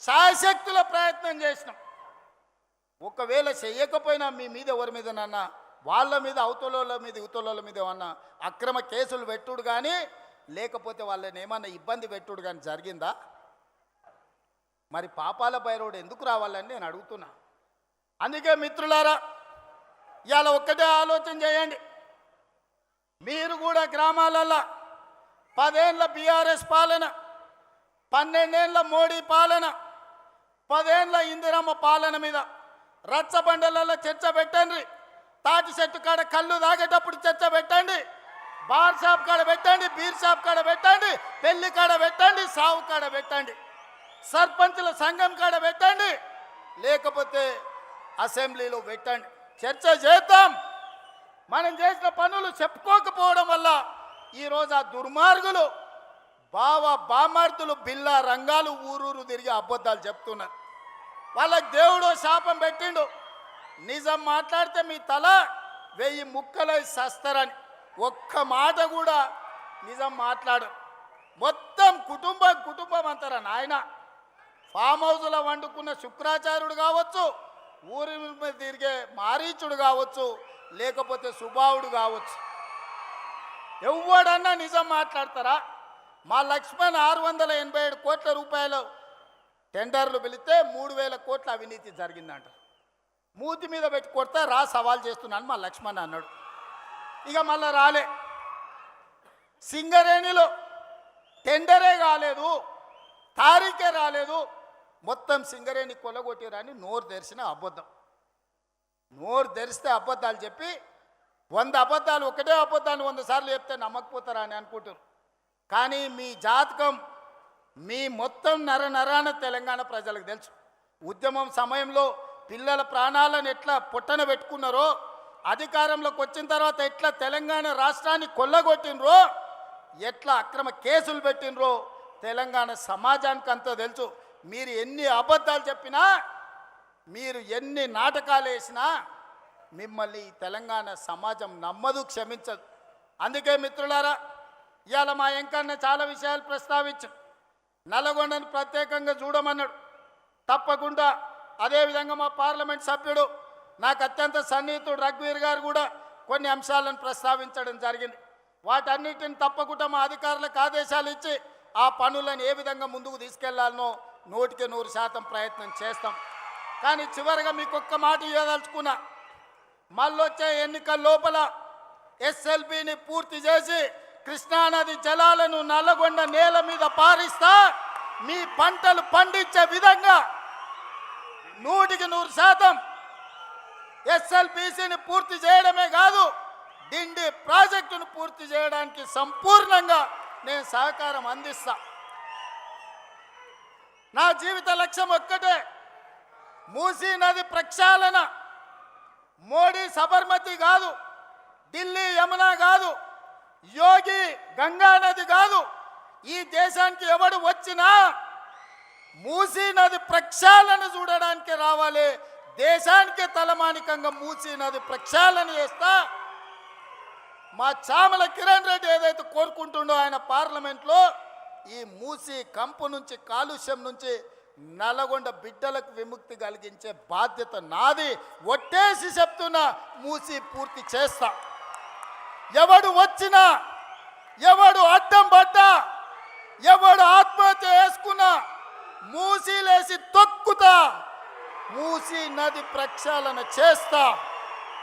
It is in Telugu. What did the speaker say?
శాయశక్తుల ప్రయత్నం చేసినాం. ఒకవేళ చెయ్యకపోయినా మీ మీద ఎవరి మీద నాన్న వాళ్ళ మీద అవతల మీద ఇవతల మీద ఏమన్నా అక్రమ కేసులు పెట్టుడు కానీ లేకపోతే వాళ్ళని ఏమన్నా ఇబ్బంది పెట్టుడు కానీ జరిగిందా? మరి పాపాల భైరవుడు ఎందుకు రావాలని నేను అడుగుతున్నా. అందుకే మిత్రులారా, ఇవాళ ఒక్కటే ఆలోచన చేయండి. మీరు కూడా గ్రామాలల్లో 10 ఏళ్ళ బీఆర్ఎస్ పాలన, 12 ఏళ్ళ మోడీ పాలన, 10 ఏళ్ళ ఇందిరమ్మ పాలన మీద రచ్చబండలలో చర్చ పెట్టండి. తాటి చెట్టు కాడ కళ్ళు తాగేటప్పుడు చర్చ పెట్టండి, బార్ షాప్ కాడ పెట్టండి, బీర్ షాప్ కాడ పెట్టండి, పెళ్లి కాడ పెట్టండి, సావు కాడ పెట్టండి, సర్పంచుల సంఘం కాడ పెట్టండి, లేకపోతే అసెంబ్లీలో పెట్టండి. చర్చ చేద్దాం. మనం చేసిన పనులు చెప్పుకోకపోవడం వల్ల ఈరోజు ఆ దుర్మార్గులు బామార్దులు బిల్లా రంగాలు ఊరూరు తిరిగి అబద్ధాలు చెప్తున్నారు. వాళ్ళకి దేవుడు శాపం పెట్టిండు, నిజం మాట్లాడితే మీ తల 1000 ముక్కలై సస్తారని. ఒక్క మాట కూడా నిజం మాట్లాడు. మొత్తం కుటుంబం అంటారా నాయన. ఫామ్ హౌస్లో వండుకున్న శుక్రాచార్యుడు కావచ్చు, ఊరి మీద తిరిగే మారీచుడు కావచ్చు, లేకపోతే సుబావుడు కావచ్చు, ఎవడన్నా నిజం మాట్లాడతారా? మా లక్ష్మణ్ 687 కోట్ల రూపాయలు టెండర్లు పిలిస్తే 3000 కోట్ల అవినీతి జరిగిందంట. మూతి మీద పెట్టి కొడతా రా సవాల్ చేస్తున్నాను మా లక్ష్మణ్ అన్నాడు. ఇక మళ్ళా రాలే. సింగరేణిలో టెండరే కాలేదు, తారీఖే రాలేదు, మొత్తం సింగరేణి కొల్లగొట్టిరని నోరు తెరిచిన అబద్ధం. నోరు తెరిస్తే అబద్ధాలు చెప్పి 100 అబద్ధాలు, ఒకటే అబద్ధాన్ని 100 సార్లు చెప్తే నమ్మకపోతారా అని అనుకుంటారు. కానీ మీ జాతకం మీ మొత్తం నరాన తెలంగాణ ప్రజలకు తెలుసు. ఉద్యమం సమయంలో పిల్లల ప్రాణాలను ఎట్లా పొట్టన పెట్టుకున్నారో, అధికారంలోకి వచ్చిన తర్వాత ఎట్లా తెలంగాణ రాష్ట్రాన్ని కొల్లగొట్టినరో, ఎట్లా అక్రమ కేసులు పెట్టినరో తెలంగాణ సమాజానికి అంతా తెలుసు. మీరు ఎన్ని అబద్ధాలు చెప్పినా, మీరు ఎన్ని నాటకాలు వేసినా మిమ్మల్ని తెలంగాణ సమాజం నమ్మదు, క్షమించదు. అందుకే మిత్రులారా, ఇవాళ మా ఎంకన్న చాలా విషయాలు ప్రస్తావించు. నల్లగొండను ప్రత్యేకంగా చూడమన్నాడు. తప్పకుండా అదేవిధంగా మా పార్లమెంట్ సభ్యుడు నాకు అత్యంత సన్నిహితుడు రఘువీర్ గారు కూడా కొన్ని అంశాలను ప్రస్తావించడం జరిగింది. వాటన్నిటిని తప్పకుండా మా అధికారులకు ఆదేశాలు ఇచ్చి ఆ పనులను ఏ విధంగా ముందుకు తీసుకెళ్లాలనో 100% ప్రయత్నం చేస్తాం. కానీ చివరిగా మీకు ఒక్క మాట ఇవ్వదలుచుకున్నా. మళ్ళొచ్చే ఎన్నికల లోపల ఎస్ఎల్బిని పూర్తి చేసి కృష్ణానది జలాలను నల్లగొండ నేల మీద పారిస్తా, మీ పంటలు పండించే విధంగా 100% ఎస్ఎల్బిసిని పూర్తి చేయడమే కాదు, డిండి ప్రాజెక్టును పూర్తి చేయడానికి సంపూర్ణంగా నేను సహకారం అందిస్తా. నా జీవిత లక్ష్యం ఒక్కటే, మూసీ నది ప్రక్షాళన. మోడీ సబర్మతి కాదు, ఢిల్లీ యమునా కాదు, యోగి గంగా నది కాదు. ఈ దేశానికి ఎవడు వచ్చినా మూసీ నది ప్రక్షాళన చూడడానికి రావాలి. దేశానికి తలమానికంగా మూసీ నది ప్రక్షాళన చేస్తా. మా చామల కిరణ్ రెడ్డి ఏదైతే కోరుకుంటుండో ఆయన పార్లమెంట్లో, ఈ మూసీ కంపు నుంచి, కాలుష్యం నుంచి నల్లగొండ బిడ్డలకు విముక్తి కలిగించే బాధ్యత నాది. ఒట్టేసి చెప్తున్నా, మూసీ పూర్తి చేస్తా. ఎవడు వచ్చినా, ఎవడు అడ్డం పడ్డా, ఎవడు ఆత్మహత్య చేసుకున్నా మూసీలేసి తొక్కుతా, మూసీ నది ప్రక్షాళన చేస్తా.